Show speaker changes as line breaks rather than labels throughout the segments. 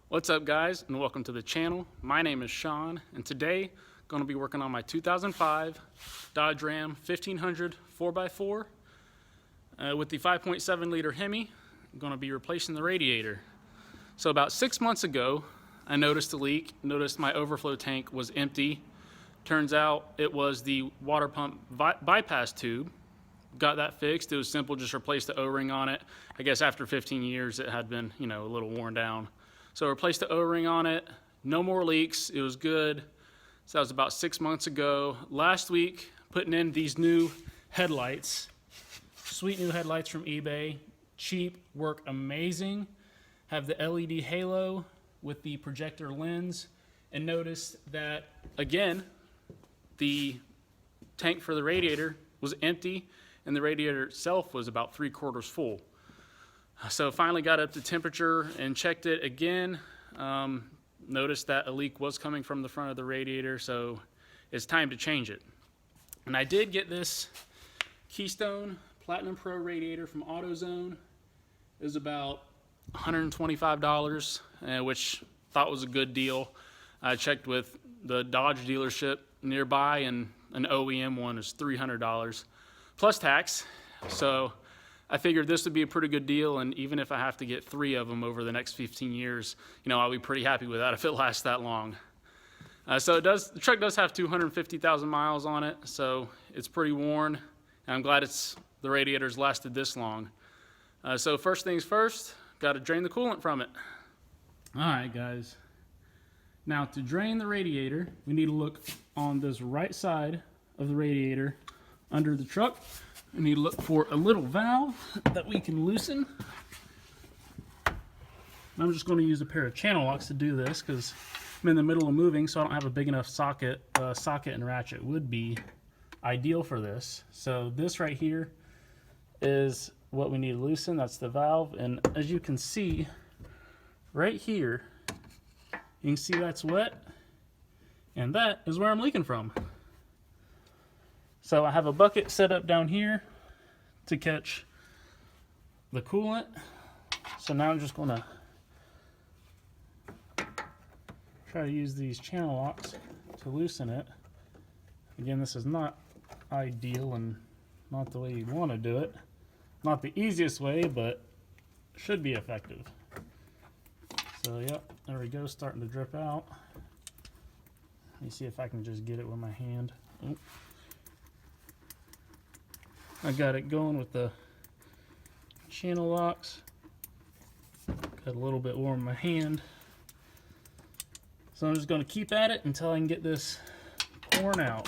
What's up, guys, and welcome to the channel. My name is Sean, and today I'm going to be working on my 2005 Dodge Ram 1500 4x4 with the 5.7 liter HEMI. I'm going to be replacing the radiator. So about 6 months ago, I noticed a leak. Noticed my overflow tank was empty. Turns out it was the water pump bypass tube. Got that fixed. It was simple, just replaced the O-ring on it. I guess after 15 years it had been, a little worn down. So I replaced the O-ring on it. No more leaks. It was good. So that was about 6 months ago. Last week, putting in these new headlights. Sweet new headlights from eBay. Cheap, work amazing. Have the LED halo with the projector lens. And notice that, again, the tank for the radiator was empty and the radiator itself was about 3/4 full. So finally got up to temperature and checked it again. Noticed that a leak was coming from the front of the radiator, so it's time to change it. And I did get this Keystone Platinum Pro radiator from AutoZone. It was about $125, which I thought was a good deal. I checked with the Dodge dealership nearby, and an OEM one is $300 plus tax. So I figured this would be a pretty good deal, and even if I have to get 3 of them over the next 15 years, I'll be pretty happy with that if it lasts that long. So the truck does have 250,000 miles on it, so it's pretty worn, and I'm glad the radiator's lasted this long. So first things first, got to drain the coolant from it. All right, guys. Now to drain the radiator, we need to look on this right side of the radiator under the truck. We need to look for a little valve that we can loosen. I'm just going to use a pair of channel locks to do this because I'm in the middle of moving, so I don't have a big enough socket. Socket and ratchet would be ideal for this. So this right here is what we need to loosen. That's the valve, and as you can see right here, you can see that's wet, and that is where I'm leaking from. So I have a bucket set up down here to catch the coolant. So now I'm just going to try to use these channel locks to loosen it. Again, this is not ideal and not the way you want to do it. Not the easiest way, but should be effective. So yep, there we go, starting to drip out. Let me see if I can just get it with my hand. Oh. I got it going with the channel locks. Got a little bit warm in my hand. So I'm just going to keep at it until I can get this pouring out.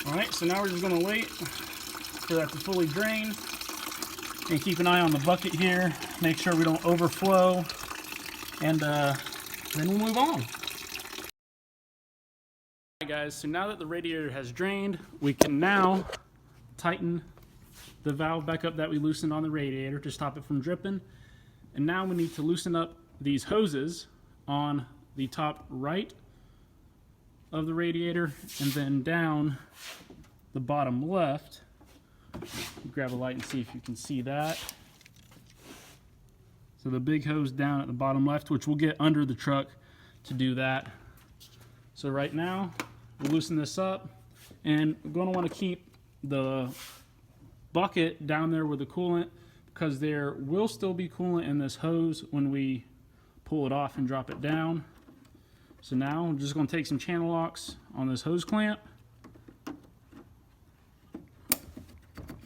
Alright, so now we're just going to wait for that to fully drain. And keep an eye on the bucket here, make sure we don't overflow, and then we'll move on. Alright guys, so now that the radiator has drained, we can now tighten the valve back up that we loosened on the radiator to stop it from dripping. And now we need to loosen up these hoses on the top right of the radiator and then down the bottom left. Grab a light and see if you can see that. So the big hose down at the bottom left, which we'll get under the truck to do that. So right now, we'll loosen this up, and we're going to want to keep the bucket down there with the coolant because there will still be coolant in this hose when we pull it off and drop it down. So now I'm just going to take some channel locks on this hose clamp.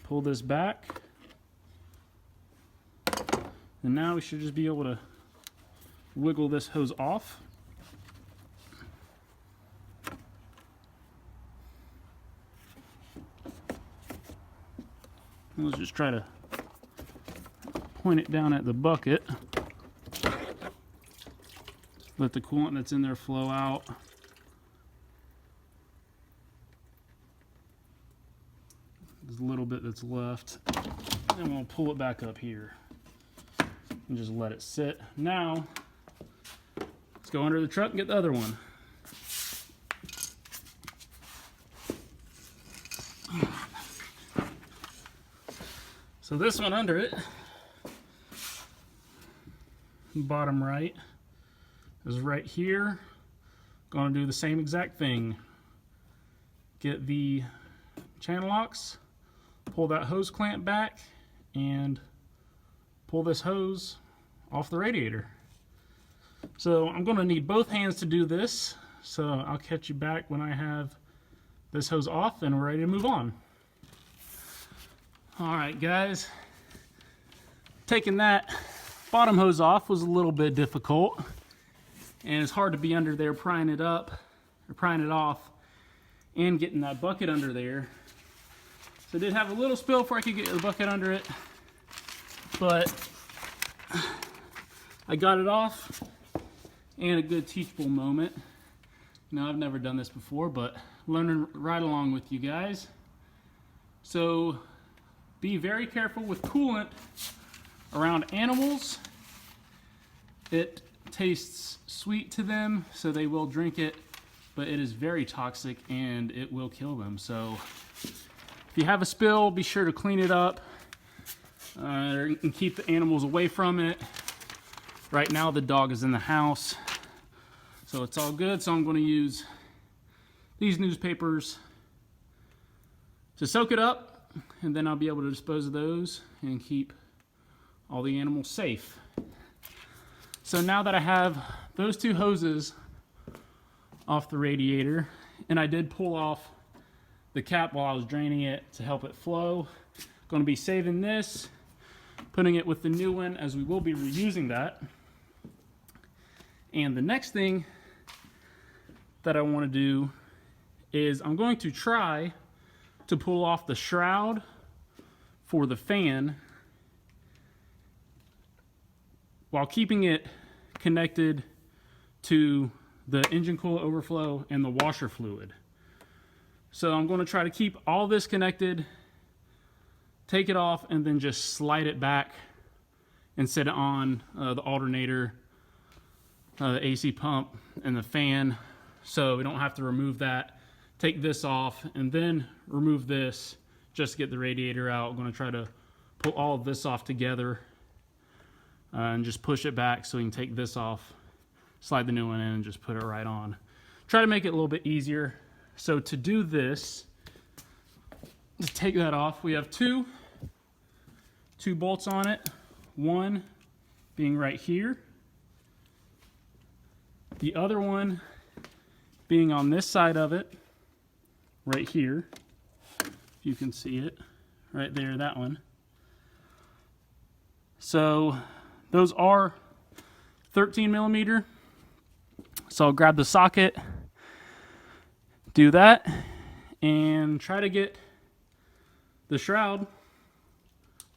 Pull this back, and now we should just be able to wiggle this hose off. Let's just try to point it down at the bucket. Let the coolant that's in there flow out. There's a little bit that's left, and we'll pull it back up here and just let it sit. Now let's go under the truck and get the other one. So this one under it, bottom right, is right here. Going to do the same exact thing. Get the channel locks, pull that hose clamp back, and pull this hose off the radiator. So I'm going to need both hands to do this, so I'll catch you back when I have this hose off and we're ready to move on. Alright guys, taking that bottom hose off was a little bit difficult, and it's hard to be under there prying it up, or prying it off, and getting that bucket under there. So I did have a little spill before I could get the bucket under it, but I got it off, and a good teachable moment. Now, I've never done this before, but learning right along with you guys. So be very careful with coolant around animals. It tastes sweet to them, so they will drink it, but it is very toxic and it will kill them. So if you have a spill, be sure to clean it up and keep the animals away from it. Right now the dog is in the house, so it's all good. So I'm going to use these newspapers to soak it up, and then I'll be able to dispose of those and keep all the animals safe. So now that I have those two hoses off the radiator, and I did pull off the cap while I was draining it to help it flow, going to be saving this, putting it with the new one, as we will be reusing that. And the next thing that I want to do is I'm going to try to pull off the shroud for the fan while keeping it connected to the engine coolant overflow and the washer fluid. So I'm going to try to keep all this connected, take it off, and then just slide it back and set it on the alternator, the AC pump, and the fan, so we don't have to remove that. Take this off and then remove this just to get the radiator out. I'm going to try to pull all of this off together and just push it back so we can take this off, slide the new one in, and just put it right on. Try to make it a little bit easier. So to do this, to take that off, we have two bolts on it, one being right here, the other one being on this side of it, right here. If you can see it, right there, that one. So those are 13 millimeter. So I'll grab the socket, do that, and try to get the shroud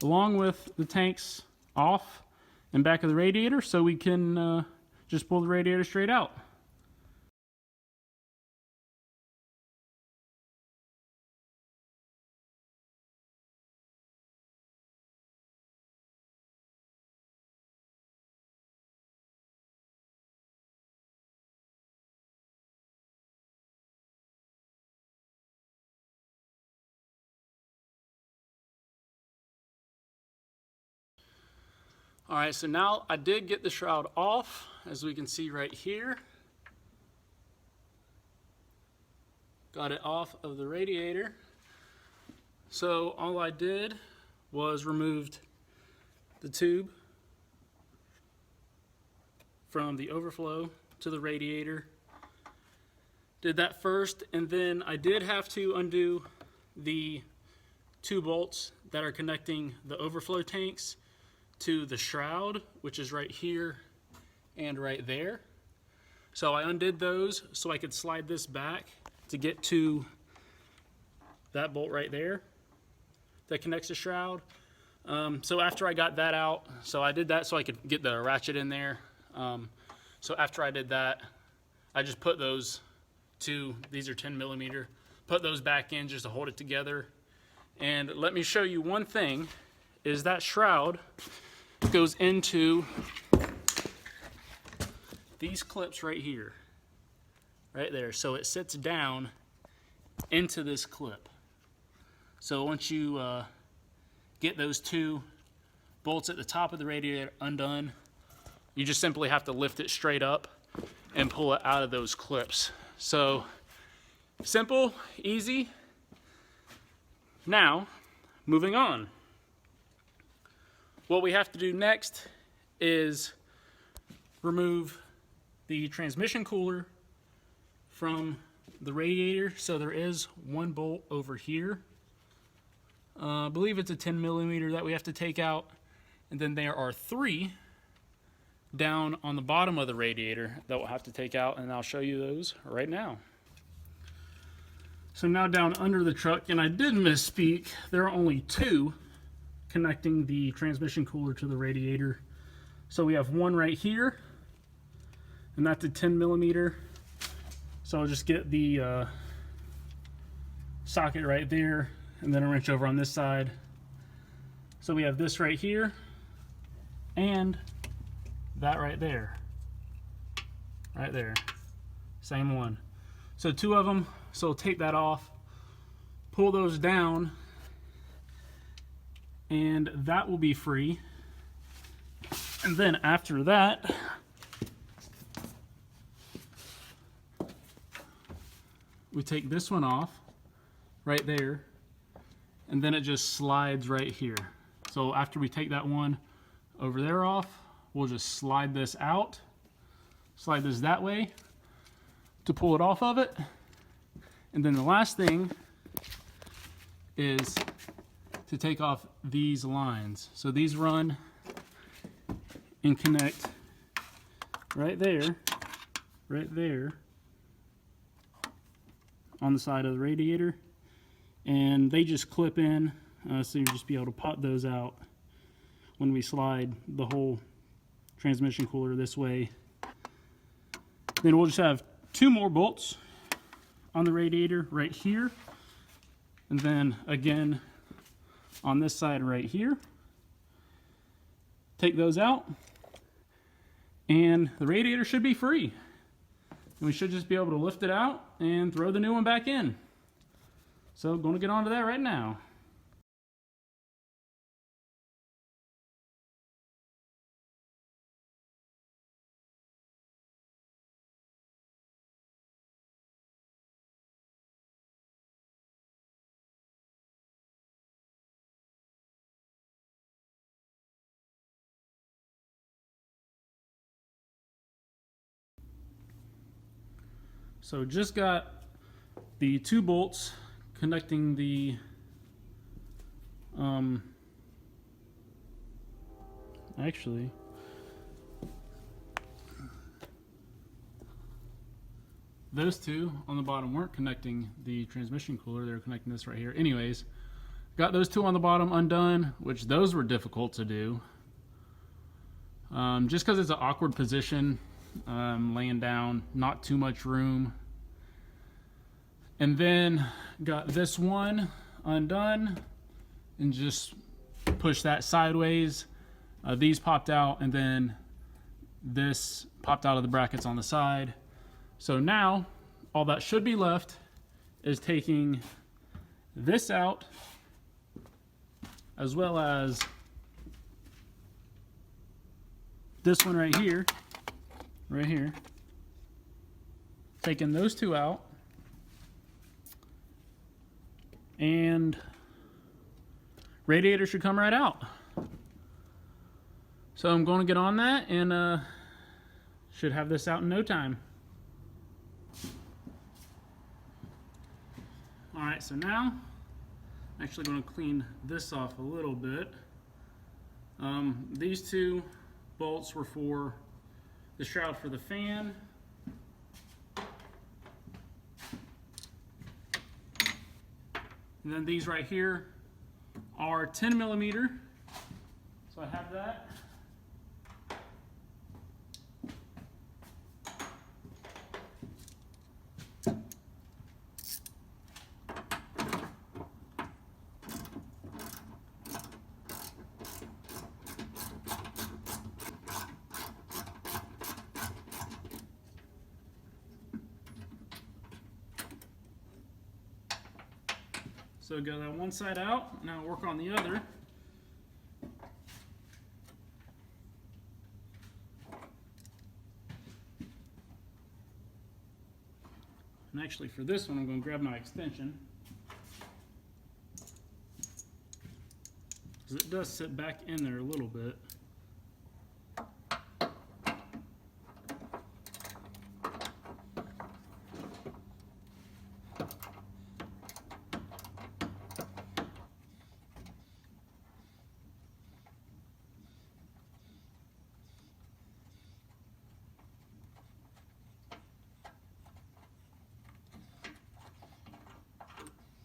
along with the tanks off and back of the radiator so we can just pull the radiator straight out. All right, so now I did get the shroud off, as we can see right here. Got it off of the radiator. So all I did was removed the tube from the overflow to the radiator. Did that first, and then I did have to undo the two bolts that are connecting the overflow tanks to the shroud, which is right here and right there. So I undid those so I could slide this back to get to that bolt right there that connects the shroud. So after I got that out, so I did that so I could get the ratchet in there. So after I did that, I just put those two, these are 10 millimeter, put those back in just to hold it together. And let me show you one thing, is that shroud goes into these clips right here, right there. So it sits down into this clip. So once you get those 2 bolts at the top of the radiator undone, you just simply have to lift it straight up and pull it out of those clips. So simple, easy. Now, moving on. What we have to do next is remove the transmission cooler from the radiator. So there is 1 bolt over here. I believe it's a 10 millimeter that we have to take out. And then there are 3 down on the bottom of the radiator that we'll have to take out, and I'll show you those right now. So now down under the truck, and I did misspeak, there are only 2 connecting the transmission cooler to the radiator. So we have 1 right here, and that's a 10 millimeter. So I'll just get the socket right there, and then a wrench over on this side. So we have this right here, and that right there. Right there. Same one. So 2 of them. So we'll take that off, pull those down, and that will be free. And then after that, we take this one off right there, and then it just slides right here. So after we take that one over there off, we'll just slide this out, slide this that way to pull it off of it. And then the last thing is to take off these lines. So these run and connect right there on the side of the radiator. And they just clip in, so you'll just be able to pop those out when we slide the whole transmission cooler this way. Then we'll just have 2 more bolts on the radiator right here, and then again on this side right here. Take those out, and the radiator should be free. And we should just be able to lift it out and throw the new one back in. So going to get onto that right now. So just got the 2 bolts connecting the actually those 2 on the bottom weren't connecting the transmission cooler, they were connecting this right here. Anyways, got those 2 on the bottom undone, which those were difficult to do, just because it's an awkward position, laying down, not too much room. And then got this one undone and just push that sideways. These popped out, and then this popped out of the brackets on the side. So now all that should be left is taking this out, as well as this one right here, taking those 2 out, and radiator should come right out. So I'm going to get on that, and should have this out in no time. Alright, so now I'm actually going to clean this off a little bit. These 2 bolts were for the shroud for the fan. And then these right here are 10 millimeter. So I have that. So got that one side out, now work on the other. And actually for this one, I'm going to grab my extension, because it does sit back in there a little bit.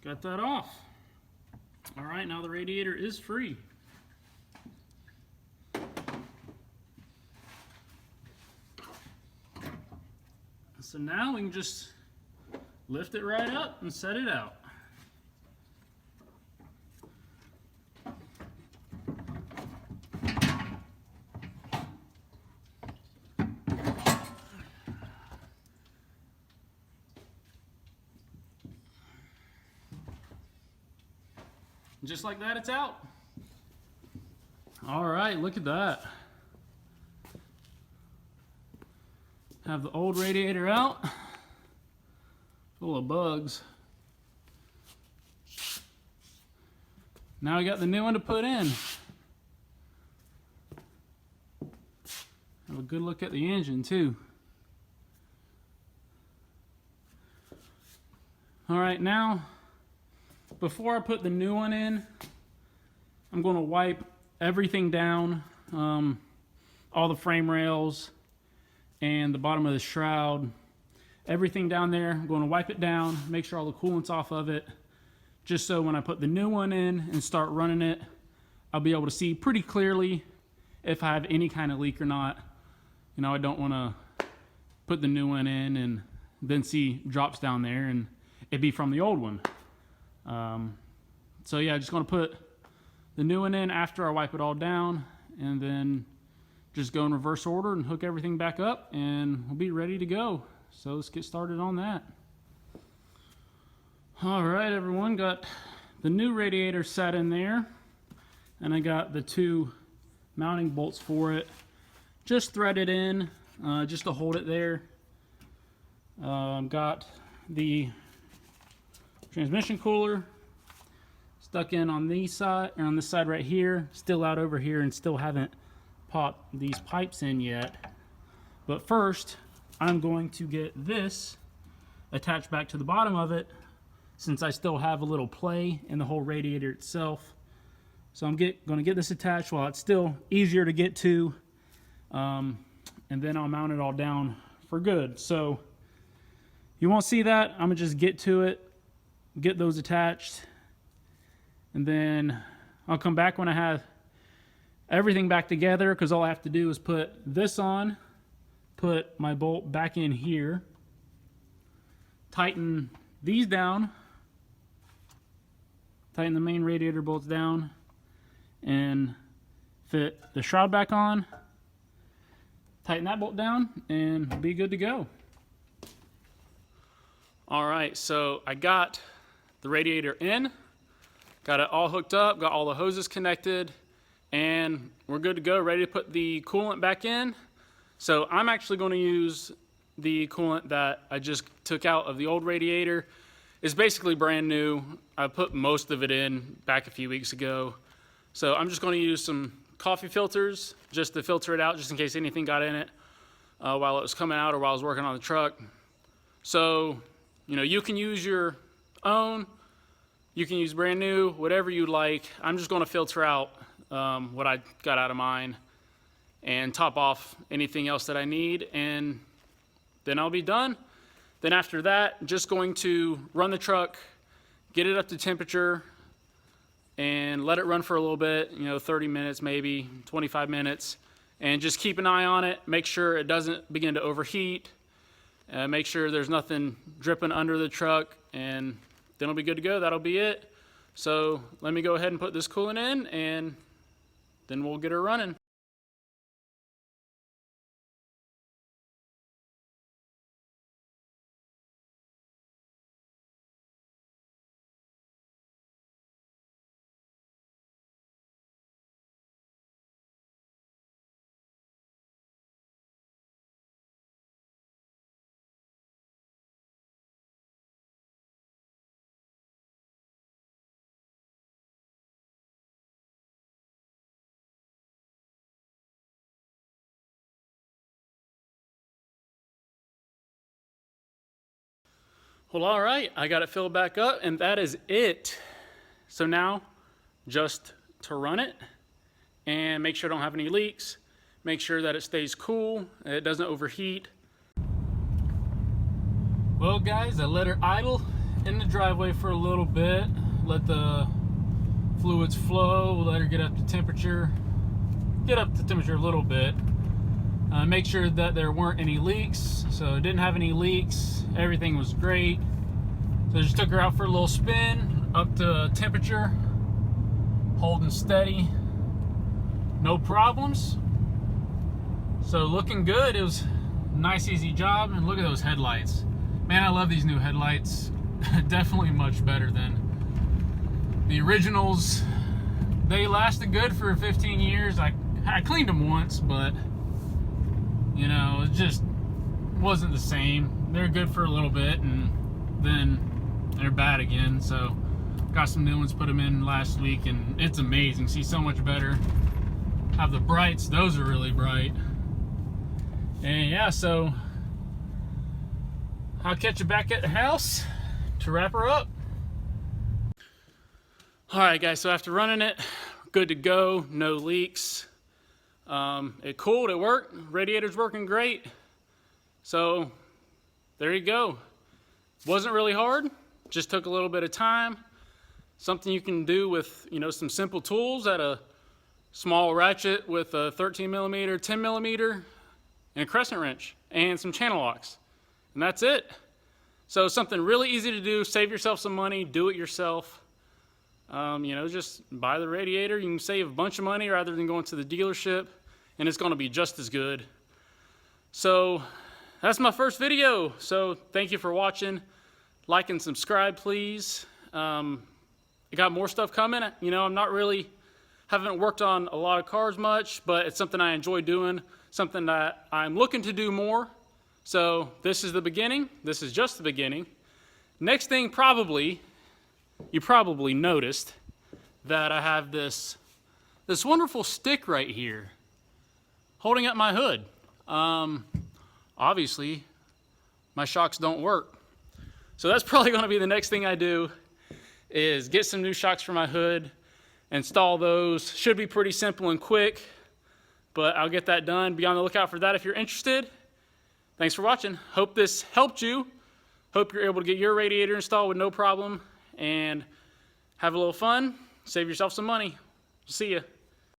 Got that off. All right, now the radiator is free. So now we can just lift it right up and set it out. Just like that, it's out. All right, look at that. Have the old radiator out, full of bugs. Now we got the new one to put in. Have a good look at the engine too. All right, now, before I put the new one in, I'm going to wipe everything down, all the frame rails and the bottom of the shroud, everything down there. I'm going to wipe it down, make sure all the coolant's off of it, just so when I put the new one in and start running it, I'll be able to see pretty clearly if I have any kind of leak or not. You know, I don't want to put the new one in and then see drops down there and it'd be from the old one. So yeah, just going to put the new one in after I wipe it all down, and then just go in reverse order and hook everything back up, and we'll be ready to go. So let's get started on that. All right, everyone, got the new radiator set in there, and I got the two mounting bolts for it just threaded in, just to hold it there. Got the transmission cooler stuck in on the side, or on this side right here, still out over here, and still haven't popped these pipes in yet. But first, I'm going to get this attached back to the bottom of it, since I still have a little play in the whole radiator itself. So I'm going to get this attached while it's still easier to get to, and then I'll mount it all down for good. So you won't see that. I'm gonna just get to it, get those attached, and then I'll come back when I have everything back together, because all I have to do is put this on, put my bolt back in here, tighten these down, tighten the main radiator bolts down, and fit the shroud back on, tighten that bolt down, and be good to go. All right, so I got the radiator in, got it all hooked up, got all the hoses connected, and we're good to go, ready to put the coolant back in. So I'm actually going to use the coolant that I just took out of the old radiator. It's basically brand new. I put most of it in back a few weeks ago. So I'm just going to use some coffee filters just to filter it out, just in case anything got in it while it was coming out or while I was working on the truck. So, you know, you can use your own, you can use brand new, whatever you'd like. I'm just going to filter out what I got out of mine and top off anything else that I need, and then I'll be done. Then after that, just going to run the truck, get it up to temperature, and let it run for a little bit, you know, 30 minutes, maybe 25 minutes, and just keep an eye on it, make sure it doesn't begin to overheat, make sure there's nothing dripping under the truck, and then it'll be good to go. That'll be it. So let me go ahead and put this coolant in, and then we'll get her running. Well, all right, I got it filled back up, and that is it. So now, just to run it and make sure I don't have any leaks, make sure that it stays cool, it doesn't overheat. Well guys, I let her idle in the driveway for a little bit, let the fluids flow, let her get up to temperature a little bit. Make sure that there weren't any leaks. So it didn't have any leaks, everything was great. So I just took her out for a little spin, up to temperature, holding steady, no problems. So looking good. It was a nice easy job. And look at those headlights. Man, I love these new headlights. Definitely much better than the originals. They lasted good for 15 years. I cleaned them once, but you know, it just wasn't the same. They're good for a little bit and then they're bad again. So got some new ones, put them in last week, and it's amazing. See so much better. Have the brights, those are really bright. And yeah, so I'll catch you back at the house to wrap her up. All right guys, so after running it, good to go, no leaks. It cooled, it worked, radiator's working great. So there you go. Wasn't really hard, just took a little bit of time. Something you can do with, you know, some simple tools at a small ratchet with a 13 millimeter, 10 millimeter, and a crescent wrench, and some channel locks. And that's it. So something really easy to do, save yourself some money, do it yourself. You know, just buy the radiator. You can save a bunch of money rather than going to the dealership, and it's gonna be just as good. So that's my first video. So thank you for watching. Like and subscribe, please. I got more stuff coming. You know, haven't worked on a lot of cars much, but it's something I enjoy doing, something that I'm looking to do more. So this is the beginning. This is just the beginning. Next thing, you probably noticed that I have this wonderful stick right here holding up my hood. Obviously, my shocks don't work. So that's probably gonna be the next thing I do, is get some new shocks for my hood, install those. Should be pretty simple and quick, but I'll get that done. Be on the lookout for that if you're interested. Thanks for watching. Hope this helped you. Hope you're able to get your radiator installed with no problem and have a little fun. Save yourself some money. See ya.